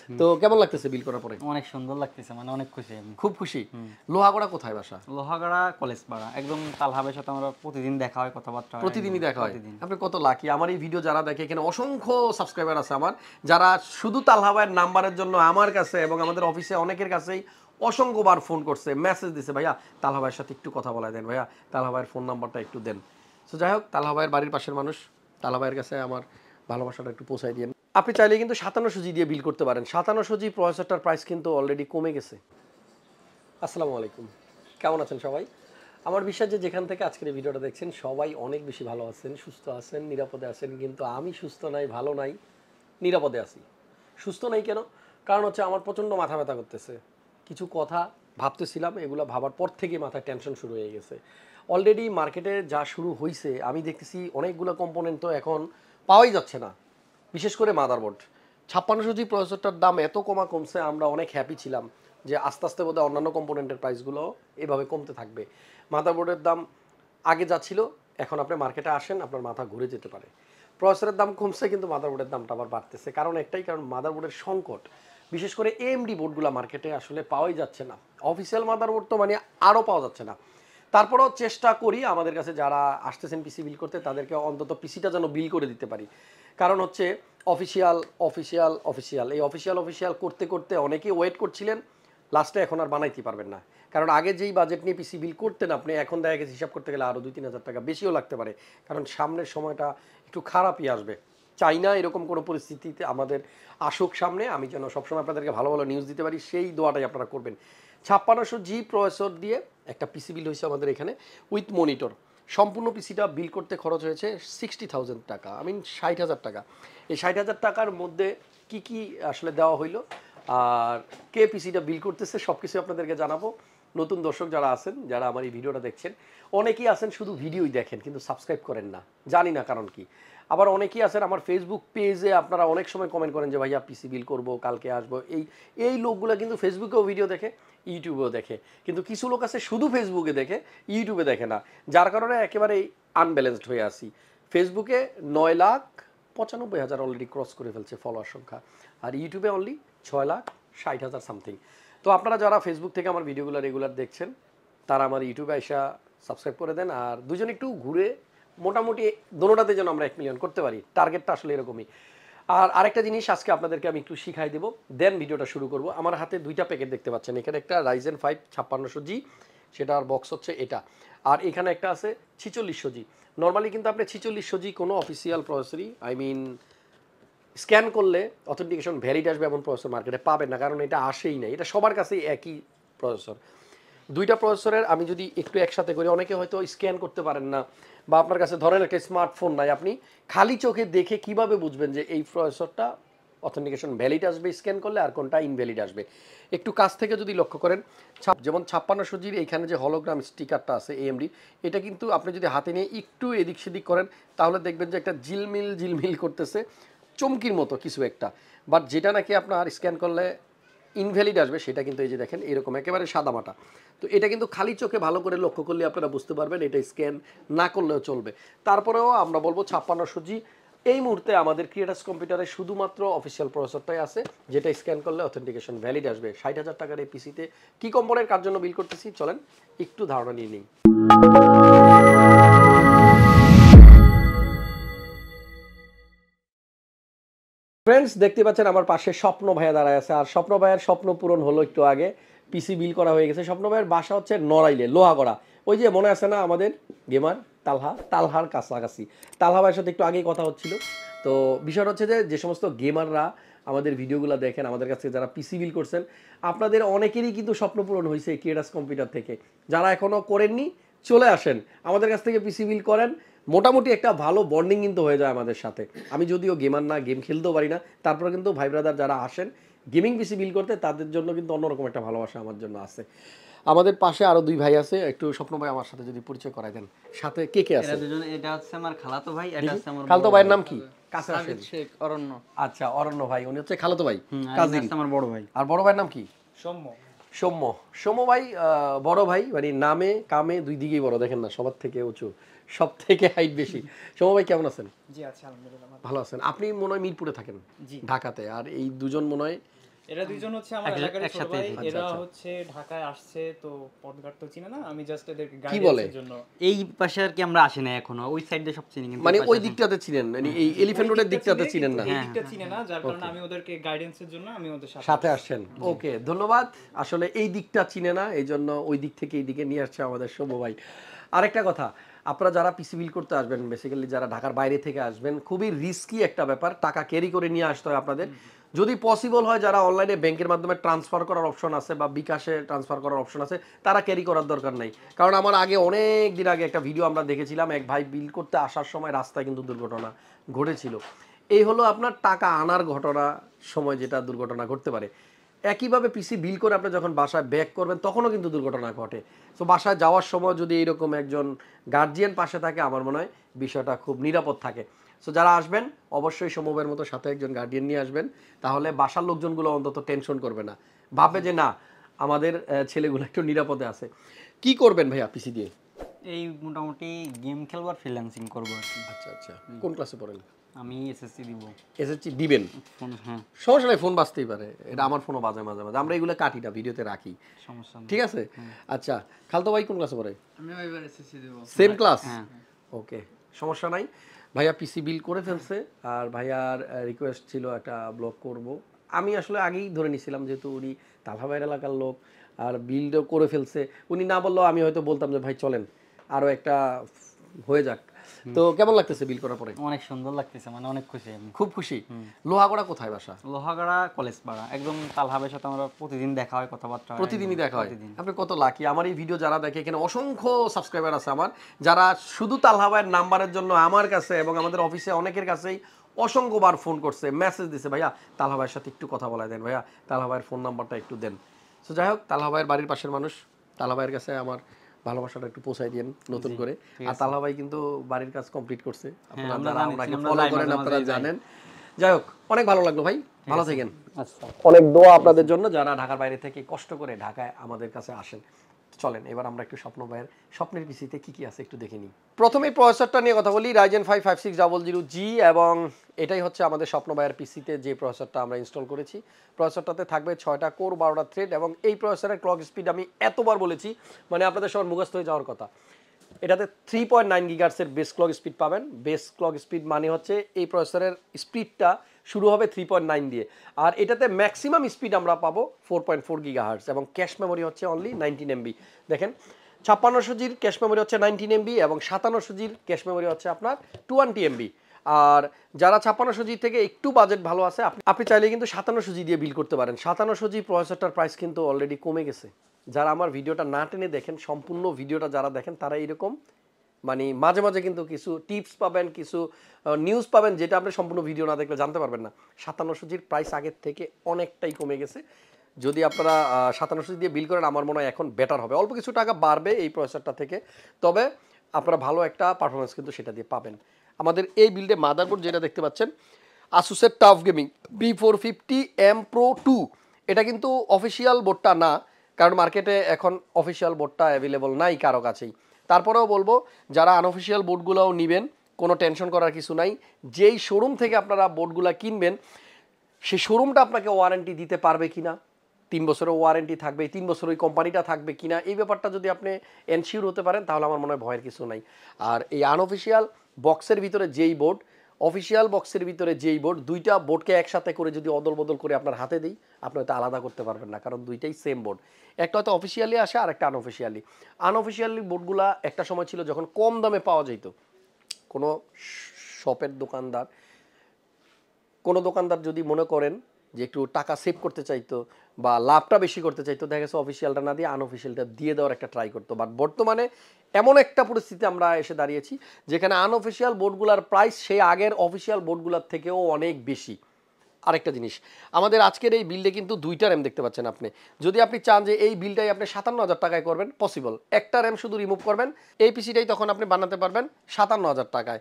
তো কেমন লাগতেছে বিল করার পরে? অনেক সুন্দর লাগতেছে, মানে অনেক খুশি আমি। খুব খুশি। লোহাগড়া কোথায় বাসা? লোহাগাড়া কলেজ পাড়া, একদম তালহা ভাইয়ের সাথে আমরা প্রতিদিন দেখা হয়, কথাবার্তা হয়। প্রতিদিনই দেখা হয়। আপনি কত লাকি। আমার এই ভিডিও যারা দেখে, এখানে অসংখ্য সাবস্ক্রাইবার আছে আমার, যারা শুধু তালহা ভাইয়ের নাম্বারের জন্য আমার কাছে এবং আমাদের অফিসে অনেকের কাছেই অসংখ্যবার ফোন করছে, মেসেজ দিছে, ভাইয়া তালহা ভাইয়ের সাথে একটু কথা বলা দেন, ভাইয়া তালহা ভাইয়ের ফোন নাম্বারটা একটু দেন। তো যাই হোক, তালহা ভাইয়ের বাড়ির পাশের মানুষ, তালহা ভাইয়ের কাছে আমার ভালোবাসাটা একটু পৌঁছাই দিয়েন। আপনি চাইলে কিন্তু 57 দিয়ে বিল করতে পারেন। 57 প্রসেসরটার প্রাইস কিন্তু অলরেডি কমে গেছে। আসসালামু আলাইকুম, কেমন আছেন সবাই? আমার বিশ্বাস যে যেখান থেকে আজকের এই ভিডিওটা দেখছেন সবাই অনেক বেশি ভালো আছেন, সুস্থ আছেন, নিরাপদে আছেন। কিন্তু আমি সুস্থ নাই, ভালো নাই, নিরাপদে আছি। সুস্থ নাই কেন? কারণ হচ্ছে আমার প্রচণ্ড মাথা ব্যথা করতেছে। কিছু কথা ভাবতেছিলাম, এগুলো ভাবার পর থেকে মাথায় টেনশন শুরু হয়ে গেছে। অলরেডি মার্কেটে যা শুরু হয়েছে, আমি দেখতেছি অনেকগুলো কম্পোনেন্ট তো এখন পাওয়াই যাচ্ছে না, বিশেষ করে মাদারবোর্ড। 56 প্রসেসরটার দাম এত কমছে, আমরা অনেক হ্যাপি ছিলাম যে আস্তে আস্তে বোধহয় অন্যান্য কম্পোনেন্টের প্রাইসগুলো এভাবে কমতে থাকবে। মাদারবোর্ডের দাম আগে যা ছিল, এখন আপনি মার্কেটে আসেন আপনার মাথা ঘুরে যেতে পারে। প্রসেসরের দাম কমছে কিন্তু মাদারবোর্ডের দামটা আবার বাড়তেছে। কারণ একটাই, কারণ মাদারবোর্ডের সংকট। বিশেষ করে এএমডি বোর্ডগুলো মার্কেটে আসলে পাওয়াই যাচ্ছে না। অফিসিয়াল মাদারবোর্ড তো মানে আরও পাওয়া যাচ্ছে না। তারপরেও চেষ্টা করি আমাদের কাছে যারা আসতেছেন পিসি বিল করতে, তাদেরকে অন্তত পিসিটা যেন বিল করে দিতে পারি। কারণ হচ্ছে অফিসিয়াল এই অফিসিয়াল করতে করতে অনেকেই ওয়েট করছিলেন, লাস্টে এখন আর বানাইতে পারবেন না। কারণ আগে যেই বাজেট নিয়ে পিসি বিল করতেন আপনি, এখন দেখা গেছে হিসাব করতে গেলে আরও 2-3 হাজার টাকা বেশিও লাগতে পারে। কারণ সামনের সময়টা একটু খারাপই আসবে। চাই না এরকম কোনো পরিস্থিতিতে আমাদের আসুক সামনে। আমি যেন সবসময় আপনাদেরকে ভালো ভালো নিউজ দিতে পারি, সেই দোয়াটাই আপনারা করবেন। 56G প্রসেসর দিয়ে একটা পিসি বিল হয়েছে আমাদের এখানে উইথ মনিটর। সম্পূর্ণ পিসিটা বিল করতে খরচ হয়েছে 60,000 টাকা, 60,000 টাকা। এই 60,000 টাকার মধ্যে কি কি আসলে দেওয়া হইলো আর কে পিসিটা বিল করতেছে সব কিছু আপনাদেরকে জানাবো। নতুন দর্শক যারা আছেন, যারা আমার এই ভিডিওটা দেখছেন, অনেকেই আছেন শুধু ভিডিওই দেখেন কিন্তু সাবস্ক্রাইব করেন না, জানি না কারণ কি। আবার অনেকেই আছেন আমার ফেসবুক পেজে, আপনারা অনেক সময় কমেন্ট করেন যে ভাইয়া পিসি বিল করবো, কালকে আসবো। এই লোকগুলো কিন্তু ফেসবুকেও ভিডিও দেখে, ইউটিউবেও দেখে, কিন্তু কিছু লোক আছে শুধু ফেসবুকে দেখে, ইউটিউবে দেখে না। যার কারণে একেবারেই আনব্যালেন্সড হয়ে আসি। ফেসবুকে 9,95,000 অলরেডি ক্রস করে ফেলছে ফলোয়ার সংখ্যা, আর ইউটিউবে অনলি 6,60,000 সামথিং। তো আপনারা যারা ফেসবুক থেকে আমার ভিডিওগুলো রেগুলার দেখছেন, তারা আমার ইউটিউবে এসে সাবস্ক্রাইব করে দেন। আর দুজন একটু ঘুরে মোটামুটি দোনোটাতে যেন আমরা 1 মিলিয়ন করতে পারি, টার্গেটটা আসলে এরকমই। আর আরেকটা জিনিস আজকে আপনাদেরকে আমি একটু শিখাই দেবো, দেন ভিডিওটা শুরু করব। আমার হাতে 2টা প্যাকেট দেখতে পাচ্ছেন, এখানে একটা Ryzen 5 5600G, সেটার বক্স হচ্ছে এটা, আর এখানে একটা আছে 4600G। নর্মালি কিন্তু আপনি 4600G কোনো অফিসিয়াল প্রসেসরই স্ক্যান করলে অথেন্টিকেশন ভ্যালিড আসবে এমন প্রসেসর মার্কেটে পাবেন না, কারণ এটা আসেই না। এটা সবার কাছেই একই প্রসেসর। 2টা প্রসেসরের আমি যদি একটু একসাথে করি, অনেকে হয়তো স্ক্যান করতে পারেন না, বা আপনার কাছে ধরেন একটা স্মার্টফোন নাই, আপনি খালি চোখে দেখে কিভাবে বুঝবেন যে এই প্রসেসরটা অথেন্টিকেশন ভ্যালিড আসবে স্ক্যান করলে আর কোনটা ইনভ্যালিড আসবে? একটু কাছ থেকে যদি লক্ষ্য করেন, যেমন 5600Gর এইখানে যে হলোগ্রাম স্টিকারটা আছে এএমডি, এটা কিন্তু আপনি যদি হাতে নিয়ে একটু এদিক সেদিক করেন তাহলে দেখবেন যে একটা ঝিলমিল করতেছে, চমকির মতো কিছু একটা। বাট যেটা নাকি আপনার স্ক্যান করলে ইনভ্যালিড আসবে, সেটা কিন্তু এই যে দেখেন এরকম একেবারে সাদামাটা। তো এটা কিন্তু খালি চোখে ভালো করে লক্ষ্য করলে আপনারা বুঝতে পারবেন, এটা স্ক্যান না করলেও চলবে। তারপরেও আমরা বলবো 5600G এই মুহূর্তে আমাদের ক্রিয়েটার্স কম্পিউটারে শুধুমাত্র অফিসিয়াল প্রসেসরটাই আছে, যেটা স্ক্যান করলে অথেন্টিকেশন ভ্যালিড আসবে। 60,000 টাকার এই পিসিতে কী কম্পোনেন্ট কার জন্য বিল করতেছি চলেন একটু ধারণা নিয়ে নিই। ফ্রেন্ডস, দেখতে পাচ্ছেন আমার পাশে স্বপ্ন ভাইয়া দাঁড়ায় আছে, আর স্বপ্ন ভাইয়ের স্বপ্ন পূরণ হলো একটু আগে, পিসি বিল করা হয়ে গেছে। স্বপ্ন ভাইয়ের বাসা হচ্ছে নড়াইলে, লোহাগড়া। ওই যে মনে আছে না আমাদের গেমার তালহার কাছাকাছি। তালহা ভাইয়ের সাথে একটু আগেই কথা হচ্ছিল। তো বিষয়টা হচ্ছে যে সমস্ত গেমাররা আমাদের ভিডিওগুলো দেখেন, আমাদের কাছে যারা পিসি বিল করছেন, আপনাদের অনেকেরই কিন্তু স্বপ্ন পূরণ হয়েছে ক্রিয়েটার্স কম্পিউটার থেকে। যারা এখনও করেননি চলে আসেন আমাদের কাছ থেকে পিসি বিল করেন, মোটামুটি একটা ভালো বন্ডিং কিন্তু হয়ে যায় আমাদের সাথে। আমি যদিও গেমার না, গেম খেলতেও পারি না, তারপরে কিন্তু ভাই ব্রাদার যারা আসেন গেমিং পিসি বিল করতে, তাদের জন্য কিন্তু অন্যরকম একটা ভালোবাসা আমার জন্য আছে। আমাদের পাশে আরো 2 ভাই আছে, একটু স্বপ্ন ভাই আমার সাথে যদি পরিচয় করাই দেন, সাথে কে কে আছে? এরা দুজন, এটা হচ্ছে আমার খালাতো ভাই, এটা হচ্ছে আমার খালাতো ভাইয়ের নাম কি? কাছে আসেন। শেখ অরণ্য। আচ্ছা, অরণ্য ভাই, উনি হচ্ছে খালাতো ভাই, কাজিন আমার বড় ভাই। আর বড় ভাইয়ের নাম কি? সৌম্য ভাই বড় ভাই, মানে নামে কামে দুই দিকেই বড়, দেখেন না সবার থেকে উঁচু, সব থেকে হাইট বেশি। সৌম্য ভাই কেমন আছেন? জি আছি আলহামদুলিল্লাহ, ভালো আছেন। আপনি মনে হয় মিরপুরে থাকেন, ঢাকাতে, আর এই দুজন মনে হয় এরা দুইজন হচ্ছে আমার এলাকার ছোট ভাই। এরা হচ্ছে ঢাকায় আসছে, তো পথঘাট তো চিনে না, আমি জাস্ট এদেরকে গাইডেন্সের জন্য। এই পাশে আর কি আমরা আসি না এখনো, ওই সাইডে সব চিনি কিন্তু মানে ওই দিকটাতে চিনেন, মানে এই এলিফ্যান্ট রোডের দিকটাতে চিনেন না। এই দিকটা চিনে না, যার কারণে আমি ওদেরকে গাইডেন্সের জন্য আমি ওদের সাথে আসছেন। ওকে, ধন্যবাদ। আসলে এই দিকটা চিনে না, এই জন্য ওই দিক থেকে এই দিকে নিয়ে আসছে আমাদের সৌম্য ভাই। আরেকটা কথা, আপনারা যারা পিসি বিল করতে আসবেন, বেসিক্যালি যারা ঢাকার বাইরে থেকে আসবেন, খুবই রিস্কি একটা ব্যাপার, টাকা ক্যারি করে নিয়ে আসতে হয় আপনাদের। যদি পসিবল হয়, যারা অনলাইনে ব্যাংকের মাধ্যমে ট্রান্সফার করার অপশন আছে বা বিকাশে ট্রান্সফার করার অপশন আছে, তারা ক্যারি করার দরকার নাই। কারণ আমার আগে অনেক দিন আগে একটা ভিডিও আমরা দেখেছিলাম, এক ভাই বিল করতে আসার সময় রাস্তায় কিন্তু দুর্ঘটনা ঘটেছিল। এই হলো আপনার টাকা আনার ঘটনা, সময় যেটা দুর্ঘটনা ঘটতে পারে। একইভাবে পিসি বিল করে আপনি যখন বাসায় ব্যাক করবেন, তখনও কিন্তু দুর্ঘটনা ঘটে। তো বাসায় যাওয়ার সময় যদি এইরকম একজন গার্জিয়ান পাশে থাকে, আমার মনে হয় বিষয়টা খুব নিরাপদ থাকে। সো যারা আসবেন, অবশ্যই সমবের মতো সাথে একজন গার্ডিয়ান নিয়ে আসবেন, তাহলে বাসার লোকজনগুলো অন্তত টেনশন করবে না, ভাবে যে না আমাদের ছেলেগুলো একটু নিরাপদে আছে। কি করবেন ভাইয়া পিসি দিয়ে? এই মোটামুটি গেম খেলবার ফ্রিল্যান্সিং করবো আর কি। আচ্ছা আচ্ছা, কোন ক্লাসে পড়েন? আমি এসএসসি দিব। এসএসসি দিবেন? হ্যাঁ, সমস্যা নাই, ফোন বাজতেই পারে, এটা আমার ফোনও বাজে মাঝে মাঝে, আমরা এগুলো কাটি না, ভিডিওতে রাখি, সমস্যা নেই। ঠিক আছে? আচ্ছা, খালতো ভাই কোন ক্লাসে পড়ে? আমি এবার এসএসসি দেব। Same class? হ্যাঁ। ওকে, সমস্যা নাই। ভাইয়া পিসি বিল করে ফেলছে, আর ভাইয়ার রিকোয়েস্ট ছিল একটা ব্লগ করব। আমি আসলে আগেই ধরে নিছিলাম, যেহেতু উনি তালহা ভাইয়ের এলাকার লোক আর বিলও করে ফেলছে, উনি না বললেও আমি হয়তো বলতাম যে ভাই চলেন আরও একটা হয়ে যাক। তো কেমন লাগতেছে বিল করার পরে? অনেক সুন্দর লাগতেছে, মানে অনেক খুশি আমি। খুব খুশি। লোহাগড়া কোথায় বাসা? লোহাগাড়া কলেজ পাড়া, একদম তালহা ভাইয়ের সাথে আমরা প্রতিদিন দেখা হয়, কথাবার্তা হয়। প্রতিদিনই দেখা হয়? আপনি কত লাকি। আমার এই ভিডিও যারা দেখে, এখানে অসংখ্য সাবস্ক্রাইবার আছে আমার, যারা শুধু তালহা ভাইয়ের নাম্বারের জন্য আমার কাছে এবং আমাদের অফিসে অনেকের কাছেই অসংখ্যবার ফোন করছে, মেসেজ দিছে, ভাইয়া তালহা ভাইয়ের সাথে একটু কথা বলা দেন, ভাইয়া তালহা ভাইয়ের ফোন নাম্বারটা একটু দেন। সো যাই হোক, তালহা ভাইয়ের বাড়ির পাশের মানুষ, তালহা ভাইয়ের কাছে আমার ভালোবাসাটা একটু পৌঁছাই দিয়েন নতুন করে। আর তালহা ভাই কিন্তু বাড়ির কাজ কমপ্লিট করছে, আপনারা যারা ওনাকে ফলো করেন আপনারা জানেন। যাই হোক, অনেক ভালো লাগলো ভাই, ভালো থাকেন। আচ্ছা, অনেক দোয়া আপনাদের জন্য, যারা ঢাকার বাইরে থেকে কষ্ট করে ঢাকায় আমাদের কাছে আসেন। চলেন এবার আমরা একটু স্বপ্ন ভাইয়ের স্বপ্নের পিসিতে কি কি আছে একটু দেখে নিই। প্রথমেই প্রসেসরটা নিয়ে কথা বলি, Ryzen 5 5600G, এবং এটাই হচ্ছে আমাদের স্বপ্ন ভাইয়ের পিসিতে যে প্রসেসরটা আমরা ইনস্টল করেছি। প্রসেসরটাতে থাকবে 6টা কোর, 12টা থ্রেড, এবং এই প্রসেসরের ক্লক স্পিড আমি এতবার বলেছি, মানে আপনাদের সবার মুখস্থ হয়ে যাওয়ার কথা। এটাতে 3.9 গিগাহার্টজের বেস ক্লক স্পিড পাবেন। বেস ক্লক স্পিড মানে হচ্ছে এই প্রসেসরের স্পিডটা শুরু হবে 3.9 দিয়ে, আর এটাতে ম্যাক্সিমাম স্পিড আমরা পাবো 4.4 গিগাহার্টজ, এবং ক্যাশ মেমোরি হচ্ছে অনলি 19 MB। দেখেন 5600Gর ক্যাশ মেমোরি হচ্ছে 19 MB, এবং 5700Gর ক্যাশ মেমোরি হচ্ছে আপনার 20 MB। আর যারা 5600G থেকে একটু বাজেট ভালো আছে, আপনি চাইলে কিন্তু 5700G দিয়ে বিল করতে পারেন। 5700G প্রসেসরটার প্রাইস কিন্তু অলরেডি কমে গেছে। যারা আমার ভিডিওটা না টেনে দেখেন, সম্পূর্ণ ভিডিওটা যারা দেখেন, তারা এরকম মানে মাঝে মাঝে কিন্তু কিছু টিপস পাবেন, কিছু নিউজ পাবেন, যেটা আপনি সম্পূর্ণ ভিডিও না দেখলে জানতে পারবেন না। 5700Gর প্রাইস আগের থেকে অনেকটাই কমে গেছে। যদি আপনারা 5700G দিয়ে বিল করেন, আমার মনে হয় এখন বেটার হবে, অল্প কিছু টাকা বাড়বে এই প্রসেসরটা থেকে, তবে আপনারা ভালো একটা পারফরমেন্স কিন্তু সেটা দিয়ে পাবেন। আমাদের এই বিল্ডে মাদারবোর্ড যেটা দেখতে পাচ্ছেন, আসুসের টাফ গেমিং B450M Pro 2, এটা কিন্তু অফিসিয়াল বোর্ডটা না, কারণ মার্কেটে এখন অফিসিয়াল বোর্ডটা অ্যাভেলেবল নাই কারো কাছেই। তারপরেও বলবো, যারা আনঅফিসিয়াল বোর্ডগুলোও নেবেন, কোনো টেনশন করার কিছু নাই। যেই শোরুম থেকে আপনারা বোর্ডগুলো কিনবেন, সেই শোরুমটা আপনাকে ওয়ারেন্টি দিতে পারবে কিনা, 3 বছরের ওয়ারেন্টি থাকবে, 3 বছর ওই কোম্পানিটা থাকবে কিনা, এই ব্যাপারটা যদি আপনি এনশিওর হতে পারেন, তাহলে আমার মনে হয় ভয়ের কিছু নাই। আর এই আনঅফিসিয়াল বক্সের ভিতরে যেই বোর্ড, অফিসিয়াল বক্সের ভিতরে যেই বোর্ড, দুইটা বোর্ডকে একসাথে করে যদি অদল বদল করে আপনার হাতে দিই, আপনি হয়তো আলাদা করতে পারবেন না, কারণ দুইটাই সেম বোর্ড। একটা হয়তো অফিসিয়ালি আসে, আর একটা আনঅফিসিয়ালি। আনঅফিসিয়ালি বোর্ডগুলা একটা সময় ছিল যখন কম দামে পাওয়া যেত, কোনো শপের দোকানদার, কোনো দোকানদার যদি মনে করেন যে একটু টাকা সেভ করতে চাইতো বা লাভটা বেশি করতে চাইতো, দেখা গেছে অফিসিয়ালটা না দিয়ে আনঅফিসিয়ালটা দিয়ে দেওয়ার একটা ট্রাই করতো। বাট বর্তমানে এমন একটা পরিস্থিতি আমরা এসে দাঁড়িয়েছি, যেখানে আনঅফিসিয়াল বোর্ডগুলোর প্রাইস সেই আগের অফিসিয়াল বোর্ডগুলোর থেকেও অনেক বেশি। আরেকটা জিনিস, আমাদের আজকের এই বিলটা কিন্তু 2টা র্যাম দেখতে পাচ্ছেন আপনি। যদি আপনি চান যে এই বিলটাই আপনি 57,000 টাকায় করবেন, পসিবল। একটা র্যাম শুধু রিমুভ করবেন, এই পিসিটাই তখন আপনি বানাতে পারবেন 57,000 টাকায়।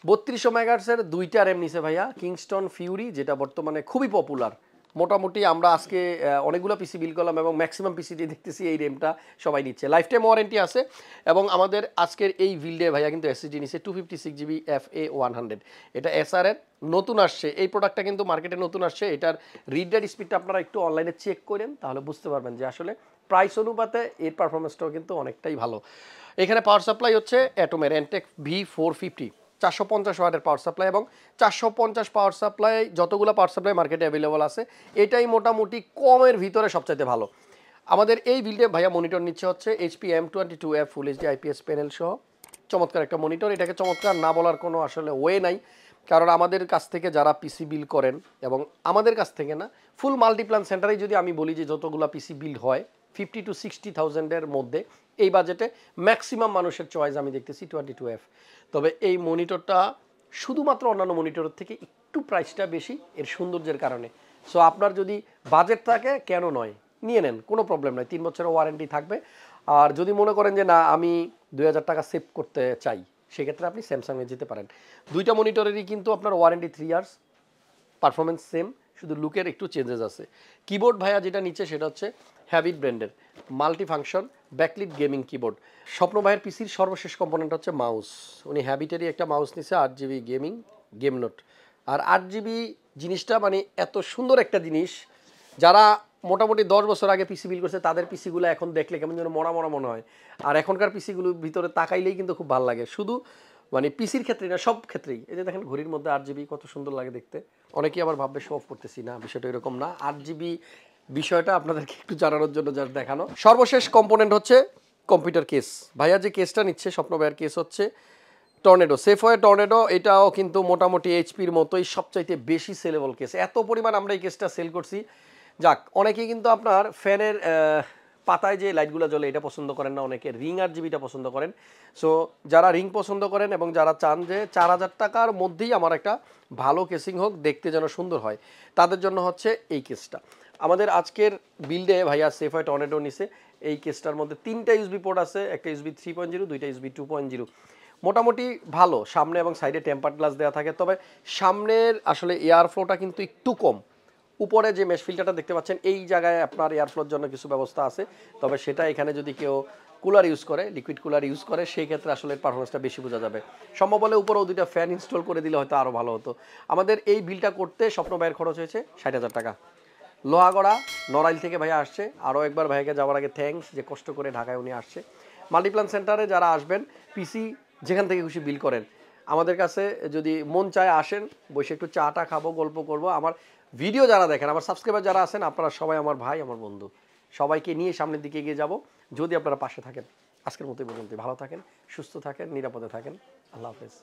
3200 মেগাহার্টজের 2টা র্যাম নিছে ভাইয়া কিংস্টন ফিউরি, যেটা বর্তমানে খুবই পপুলার, মোটামুটি আমরা আজকে অনেকগুলো পিসি বিল করলাম এবং ম্যাক্সিমাম পিসিটি দেখতেছি এই র্যামটা সবাই নিচ্ছে। লাইফ টাইম ওয়ারেন্টি আছে এবং আমাদের আজকের এই বিল্ডে ভাইয়া কিন্তু এসএসডি নিচ্ছে 256GB FA100। এটা এসআর এর নতুন আসছে, এই প্রোডাক্টটা কিন্তু মার্কেটে নতুন আসছে। এটার রিড রাইট স্পিডটা আপনারা একটু অনলাইনে চেক করেন, তাহলে বুঝতে পারবেন যে আসলে প্রাইস অনুপাতে এর পারফরমেন্সটাও কিন্তু অনেকটাই ভালো। এখানে পাওয়ার সাপ্লাই হচ্ছে অ্যাটমের এনটেক V450, 450 ওয়াটের পাওয়ার সাপ্লাই এবং 450 পাওয়ার সাপ্লাই যতগুলো পাওয়ার সাপ্লাই মার্কেটে অ্যাভেলেবল আছে এটাই মোটামুটি কমের ভিতরে সবচাইতে ভালো। আমাদের এই বিল্ডে ভাইয়া মনিটর নিচ্ছে হচ্ছে HP M22F full HD IPS panel সহ চমৎকার একটা মনিটর। এটাকে চমৎকার না বলার কোনো আসলে ওয়ে নাই, কারণ আমাদের কাছ থেকে যারা পিসি বিল করেন এবং আমাদের কাছ থেকে না, ফুল মাল্টিপ্লান সেন্টারেই যদি আমি বলি যে যতগুলো পিসি বিল হয় 50 to 60,000-এর মধ্যে এই বাজেটে ম্যাক্সিমাম মানুষের চয়েস আমি দেখতেছি 22F। তবে এই মনিটরটা শুধুমাত্র অন্যান্য মনিটরের থেকে একটু প্রাইসটা বেশি এর সৌন্দর্যের কারণে। সো আপনার যদি বাজেট থাকে কেন নয়, নিয়ে নেন, কোনো প্রবলেম নয়, 3 বছরের ওয়ারেন্টি থাকবে। আর যদি মনে করেন যে না আমি 2000 টাকা সেভ করতে চাই, সেক্ষেত্রে আপনি স্যামসাংয়ে যেতে পারেন। দুইটা মনিটরেরই কিন্তু আপনার ওয়ারেন্টি 3 ইয়ার্স, পারফরমেন্স সেম, শুধু লুকের একটু চেঞ্জেস আছে। কিবোর্ড ভাইয়া যেটা নিচ্ছে সেটা হচ্ছে হ্যাবিট ব্র্যান্ডের multi function backlit gaming keyboard. স্বপ্ন ভাইয়ের পিসির সর্বশেষ কম্পোনেন্ট হচ্ছে মাউস, উনি হ্যাবিটেরই একটা মাউস নিচ্ছে 8GB গেমিং গেম নোট। আর 8GB জিনিসটা মানে এত সুন্দর একটা জিনিস, যারা মোটামুটি 10 বছর আগে পিসি বিল করছে তাদের পিসিগুলো এখন দেখলে কেমন যেন মরা মরা মনে হয়, আর এখনকার পিসিগুলোর ভিতরে তাকাইলেই কিন্তু খুব ভালো লাগে। শুধু মানে পিসির ক্ষেত্রেই না, সব ক্ষেত্রেই। এই যে দেখেন ঘড়ির মধ্যে 8GB কত সুন্দর লাগে দেখতে। অনেকেই আবার ভাববে শো অফ করতেছি, না বিষয়টা এরকম না। 8GB বিষয়টা আপনাদেরকে একটু জানানোর জন্য যা দেখানো। সর্বশেষ কম্পোনেন্ট হচ্ছে কম্পিউটার কেস। ভাইয়া যে কেসটা নিচ্ছে স্বপ্ন ভাইয়ের কেস হচ্ছে টর্নেডো, সেফওয়ে টর্নেডো। এটাও কিন্তু মোটামুটি এইচপির মতোই সবচাইতে বেশি সেলেবল কেস। এত পরিমাণ আমরা এই কেসটা সেল করছি। যাক, অনেকেই কিন্তু আপনার ফ্যানের পাতায় যে লাইটগুলো জ্বলে এটা পছন্দ করেন না, অনেকে রিং আর জিবিটা পছন্দ করেন। সো যারা রিং পছন্দ করেন এবং যারা চান যে 4000 টাকার মধ্যেই আমার একটা ভালো কেসিং হোক, দেখতে যেন সুন্দর হয়, তাদের জন্য হচ্ছে এই কেসটা। আমাদের আজকের বিল্ডে ভাইয়া সেফওয়ে টর্নেডো নিছে। এই কেসটার মধ্যে 3টা ইউএসবি পোর্ট আছে, একটা USB 3.0, 2টা USB 2.0। মোটামুটি ভালো, সামনে এবং সাইডে টেম্পার্ড গ্লাস দেওয়া থাকে। তবে সামনের আসলে এয়ার ফ্লোটা কিন্তু একটু কম। উপরে যে মেশ ফিল্টারটা দেখতে পাচ্ছেন এই জায়গায় আপনার এয়ার ফ্লোর জন্য কিছু ব্যবস্থা আছে, তবে সেটা এখানে যদি কেউ কুলার ইউজ করে, লিকুইড কুলার ইউজ করে, সেই ক্ষেত্রে আসলে পারফরমেন্সটা বেশি বোঝা যাবে। সম্ভব হলে উপরেও 2টা ফ্যান ইনস্টল করে দিলে হয়তো আরও ভালো হতো। আমাদের এই বিলটা করতে স্বপ্ন ভাইয়ের খরচ হয়েছে 60,000 টাকা। লোহাগড়া নড়াইল থেকে ভাইয়া আসছে। আরও একবার ভাইকে যাওয়ার আগে থ্যাঙ্কস, যে কষ্ট করে ঢাকায় উনি আসছে। মাল্টিপ্লান সেন্টারে যারা আসবেন, পিসি যেখান থেকে খুশি বিল করেন, আমাদের কাছে যদি মন চায় আসেন, বসে একটু চাটা খাবো, গল্প করব। আমার ভিডিও যারা দেখেন, আমার সাবস্ক্রাইবার যারা আছেন, আপনারা সবাই আমার ভাই, আমার বন্ধু, সবাইকে নিয়ে সামনের দিকে এগিয়ে যাব যদি আপনারা পাশে থাকেন। আজকের মতো এই পর্যন্ত। ভালো থাকেন, সুস্থ থাকেন, নিরাপদে থাকেন। আল্লাহ হাফেজ।